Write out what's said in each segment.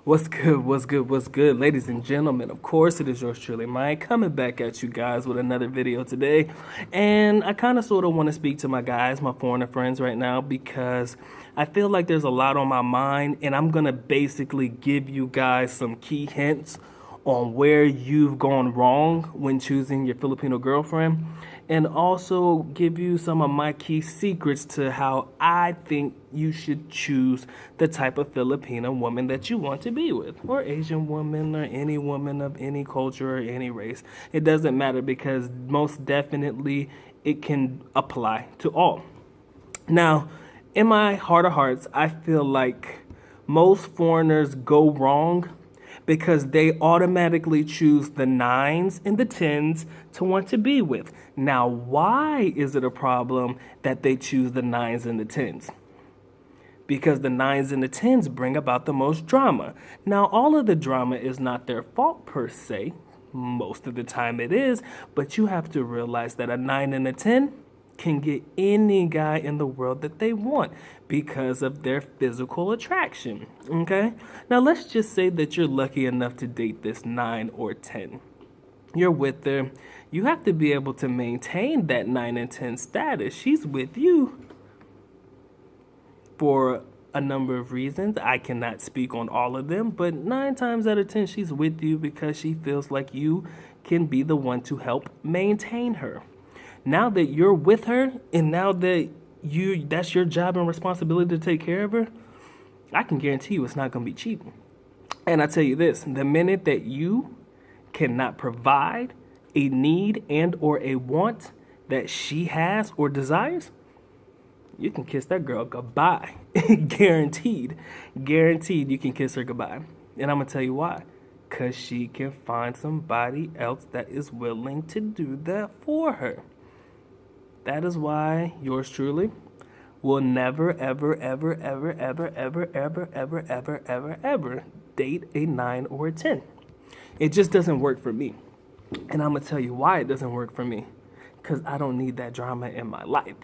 What's good? What's good? What's good, ladies and gentlemen? Of course, it is yours truly, Mike, coming back at you guys with another video today. And I kind of sort of want to speak to my guys, my foreigner friends right now, because I feel like there's a lot on my mind, and I'm going to basically give you guys some key hints on where you've gone wrong when choosing your Filipino girlfriend, and also give you some of my key secrets to how I think you should choose the type of Filipino woman that you want to be with, or Asian woman, or any woman of any culture or any race. It doesn't matter, because most definitely it can apply to all. Now, in my heart of hearts, I feel like most foreigners go wrong because they automatically choose the nines and the tens to want to be with. Now, why is it a problem that they choose the nines and the tens? Because the nines and the tens bring about the most drama. Now, all of the drama is not their fault per se. Most of the time it is, but you have to realize that a nine and a 10 can get any guy in the world that they want because of their physical attraction. Okay? Now let's just say that you're lucky enough to date this 9 or 10. You're with her. You have to be able to maintain that 9 and 10 status. She's with you for a number of reasons. I cannot speak on all of them, but 9 times out of 10 she's with you because she feels like you can be the one to help maintain her. Now that you're with her, and now that that's your job and responsibility to take care of her, I can guarantee you it's not going to be cheap. And I tell you this, the minute that you cannot provide a need and or a want that she has or desires, you can kiss that girl goodbye. Guaranteed. Guaranteed you can kiss her goodbye. And I'm going to tell you why. Because she can find somebody else that is willing to do that for her. That is why yours truly will never, ever, ever, ever, ever, ever, ever, ever, ever, ever, ever date a 9 or a 10. It just doesn't work for me. And I'm going to tell you why it doesn't work for me. Because I don't need that drama in my life.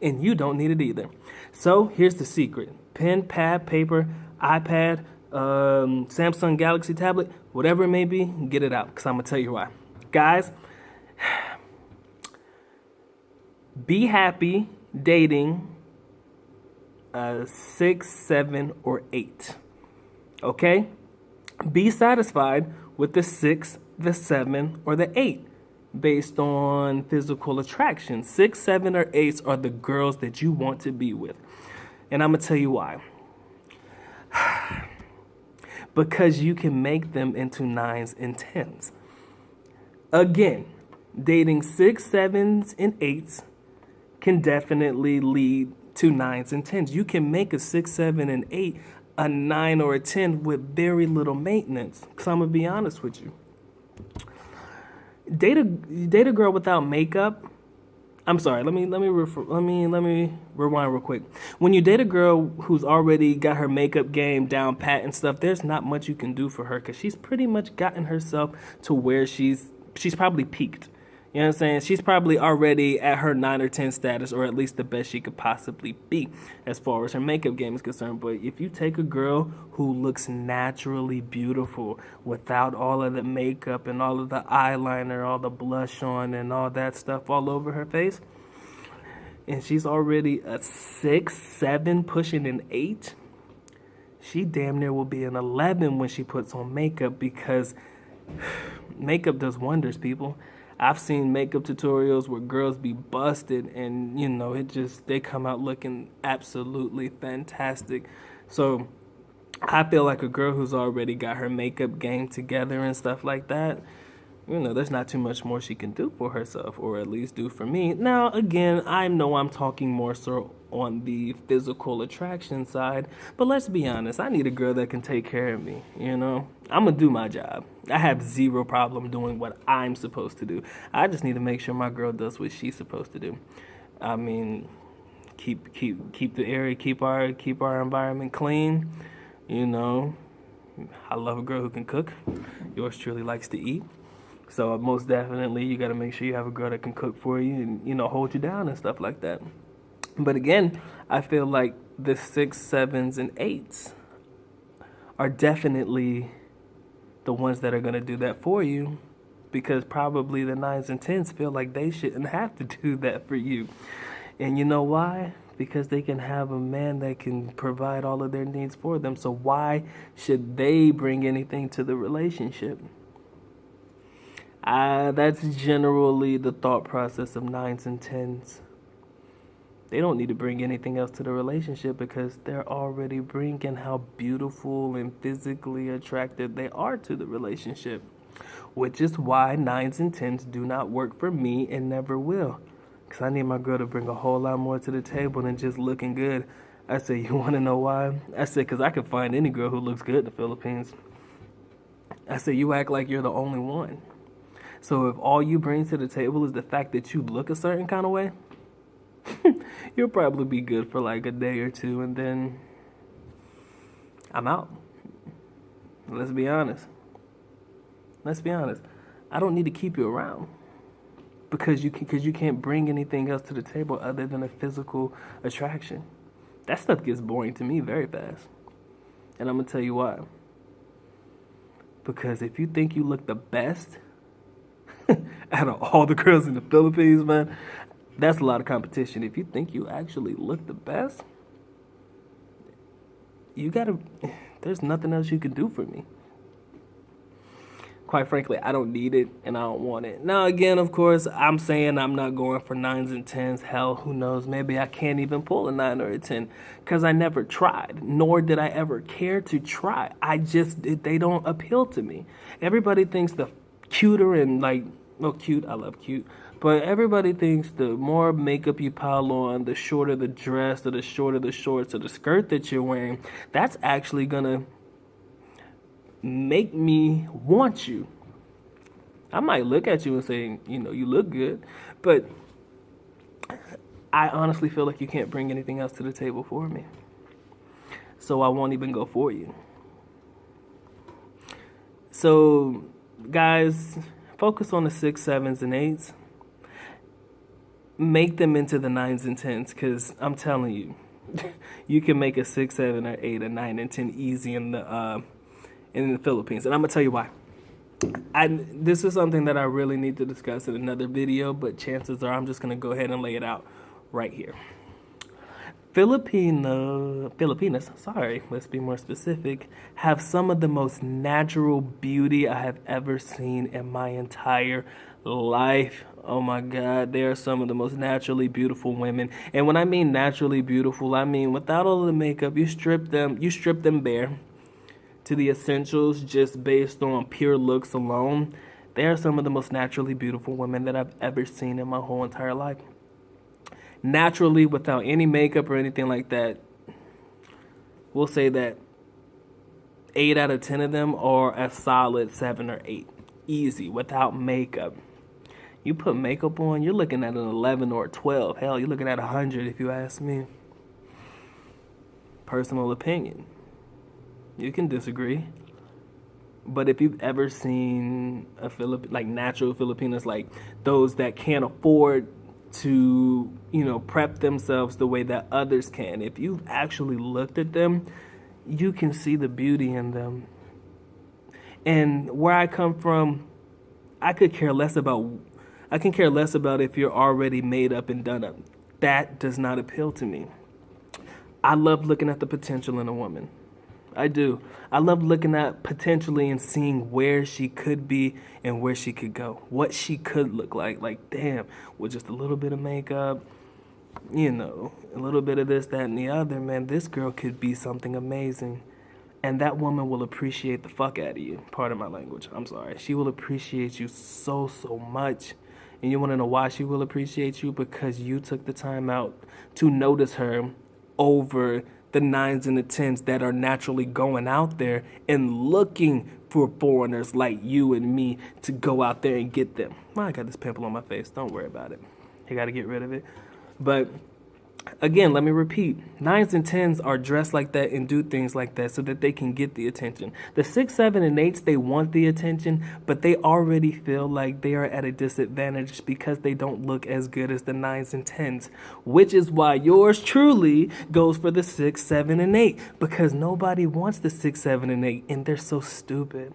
And you don't need it either. So here's the secret. Pen, pad, paper, iPad, Samsung Galaxy tablet, whatever it may be, get it out. Because I'm going to tell you why. Guys, be happy dating a 6, 7, or 8. Okay? Be satisfied with the 6, the 7, or the 8 based on physical attraction. 6, 7, or 8s are the girls that you want to be with. And I'm going to tell you why. Because you can make them into 9s and 10s. Again, dating 6, 7s, and 8s can definitely lead to 9s and 10s. You can make a 6, 7, and 8 a 9 or a 10 with very little maintenance. Because I'm going to be honest with you. Date a girl without makeup. I'm sorry. Let me rewind real quick. When you date a girl who's already got her makeup game down pat and stuff, there's not much you can do for her because she's pretty much gotten herself to where she's probably peaked. You know what I'm saying? She's probably already at her 9 or 10 status, or at least the best she could possibly be as far as her makeup game is concerned. But if you take a girl who looks naturally beautiful without all of the makeup and all of the eyeliner, all the blush on and all that stuff all over her face, and she's already a 6, 7, pushing an 8, she damn near will be an 11 when she puts on makeup, because makeup does wonders, people. I've seen makeup tutorials where girls be busted and, they come out looking absolutely fantastic. So I feel like a girl who's already got her makeup game together and stuff like that, there's not too much more she can do for herself, or at least do for me. Now, again, I know I'm talking more so on the physical attraction side, but let's be honest, I need a girl that can take care of me, I'm gonna do my job. I have zero problem doing what I'm supposed to do. I just need to make sure my girl does what she's supposed to do. I mean, keep the area, keep our environment clean, I love a girl who can cook. Yours truly likes to eat. So most definitely, you got to make sure you have a girl that can cook for you and, hold you down and stuff like that. But again, I feel like the 6, 7s, and 8s are definitely the ones that are going to do that for you, because probably the 9s and 10s feel like they shouldn't have to do that for you. And you know why? Because they can have a man that can provide all of their needs for them. So why should they bring anything to the relationship? That's generally the thought process of 9s and 10s. They don't need to bring anything else to the relationship because they're already bringing how beautiful and physically attractive they are to the relationship. Which is why 9s and 10s do not work for me and never will. Because I need my girl to bring a whole lot more to the table than just looking good. I say, you want to know why? I said, because I can find any girl who looks good in the Philippines. I said, you act like you're the only one. So if all you bring to the table is the fact that you look a certain kind of way, you'll probably be good for like a day or two, and then I'm out. Let's be honest. I don't need to keep you around because you can't bring anything else to the table other than a physical attraction. That stuff gets boring to me very fast. And I'm going to tell you why. Because if you think you look the best out of all the girls in the Philippines, man, that's a lot of competition. If you think you actually look the best, there's nothing else you can do for me. Quite frankly, I don't need it and I don't want it. Now, again, of course, I'm saying I'm not going for 9s and 10s. Hell, who knows? Maybe I can't even pull a 9 or a 10 because I never tried, nor did I ever care to try. They don't appeal to me. Everybody thinks the cuter and cute, I love cute. But everybody thinks the more makeup you pile on, the shorter the dress or the shorter the shorts or the skirt that you're wearing, that's actually going to make me want you. I might look at you and say, you look good, but I honestly feel like you can't bring anything else to the table for me. So I won't even go for you. So, guys, focus on the 6, 7s, and 8s. Make them into the 9s and 10s, because I'm telling you, you can make a 6, 7, or 8, a 9, and 10 easy in the Philippines. And I'm going to tell you why. This is something that I really need to discuss in another video, but chances are I'm just going to go ahead and lay it out right here. Filipinas, let's be more specific, have some of the most natural beauty I have ever seen in my entire life. Oh my God, they are some of the most naturally beautiful women. And when I mean naturally beautiful, I mean without all of the makeup, you strip them bare to the essentials just based on pure looks alone. They are some of the most naturally beautiful women that I've ever seen in my whole entire life. Naturally, without any makeup or anything like that, we'll say that 8 out of 10 of them are a solid 7 or 8. Easy, without makeup. You put makeup on, you're looking at an 11 or a 12. Hell, you're looking at 100 if you ask me. Personal opinion. You can disagree. But if you've ever seen natural Filipinas, like those that can't afford to, prep themselves the way that others can, if you've actually looked at them, you can see the beauty in them. And where I come from, I can care less about if you're already made up and done up. That does not appeal to me. I love looking at the potential in a woman. I do. I love looking at potentially and seeing where she could be and where she could go. What she could look like. Like, damn, with just a little bit of makeup, a little bit of this, that, and the other, man, this girl could be something amazing. And that woman will appreciate the fuck out of you. Pardon my language. I'm sorry. She will appreciate you so, so much. And you want to know why she will appreciate you? Because you took the time out to notice her over the 9s and the 10s that are naturally going out there and looking for foreigners like you and me to go out there and get them. I got this pimple on my face. Don't worry about it. You got to get rid of it. But Again, let me repeat. 9s and 10s are dressed like that and do things like that so that they can get the attention. The 6, 7, and 8s, they want the attention, but they already feel like they are at a disadvantage because they don't look as good as the 9s and 10s, which is why yours truly goes for the 6, 7, and 8, because nobody wants the 6, 7, and 8, and they're so stupid.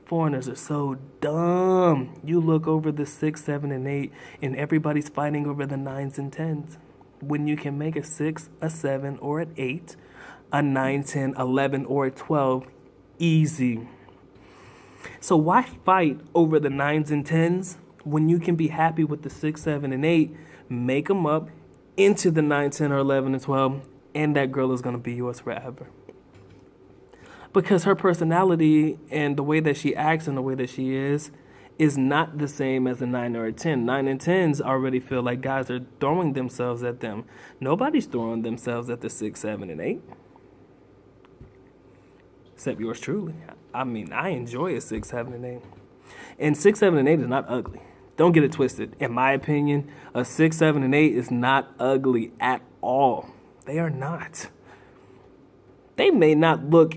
Foreigners are so dumb. You look over the 6, 7, and 8, and everybody's fighting over the 9s and 10s. When you can make a 6, a 7, or an 8, a 9, 10, 11, or a 12 easy. So why fight over the 9s and 10s when you can be happy with the 6, 7, and 8, make them up into the 9, 10, or 11, and 12, and that girl is going to be yours forever. Because her personality and the way that she acts and the way that she is not the same as a 9 or a 10. 9 and 10s already feel like guys are throwing themselves at them. Nobody's throwing themselves at the 6, 7, and 8. Except yours truly. I mean, I enjoy a 6, 7, and 8. And 6, 7, and 8 is not ugly. Don't get it twisted. In my opinion, a 6, 7, and 8 is not ugly at all. They are not. They may not look,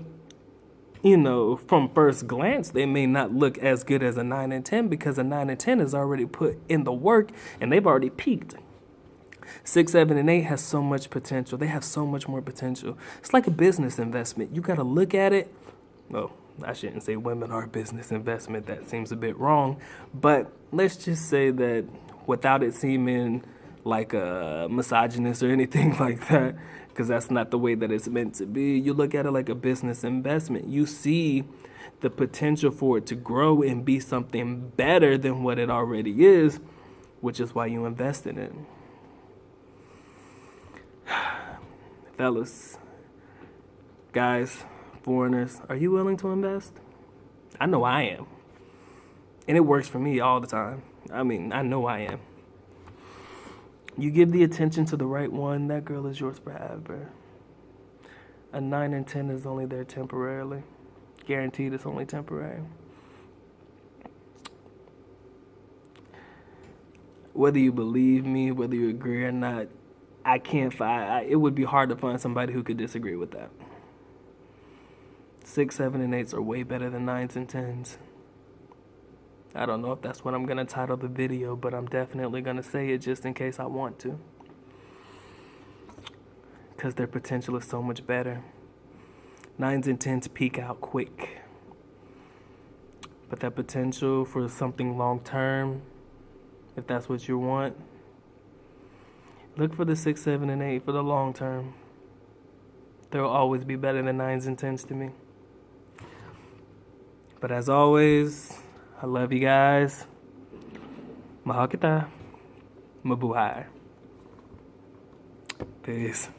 from first glance, they may not look as good as a 9 and 10 because a 9 and 10 has already put in the work and they've already peaked. 6, 7, and 8 has so much potential. They have so much more potential. It's like a business investment. You got to look at it. Well, I shouldn't say women are a business investment. That seems a bit wrong. But let's just say that without it seeming like a misogynist or anything like that, because that's not the way that it's meant to be. You look at it like a business investment. You see the potential for it to grow and be something better than what it already is, which is why you invest in it. Fellas, guys, foreigners, are you willing to invest? I know I am. And it works for me all the time. I mean, I know I am. You give the attention to the right one, that girl is yours forever. A 9 and 10 is only there temporarily. Guaranteed it's only temporary. Whether you believe me, whether you agree or not, I can't find, it would be hard to find somebody who could disagree with that. 6, 7, and 8s are way better than 9s and 10s. I don't know if that's what I'm going to title the video, but I'm definitely going to say it just in case I want to. Because their potential is so much better. 9s and 10s peak out quick. But that potential for something long term, if that's what you want, look for the 6, 7, and 8 for the long term. They'll always be better than 9s and 10s to me. But as always, I love you guys. Mahal kita. Mabuhay. Peace.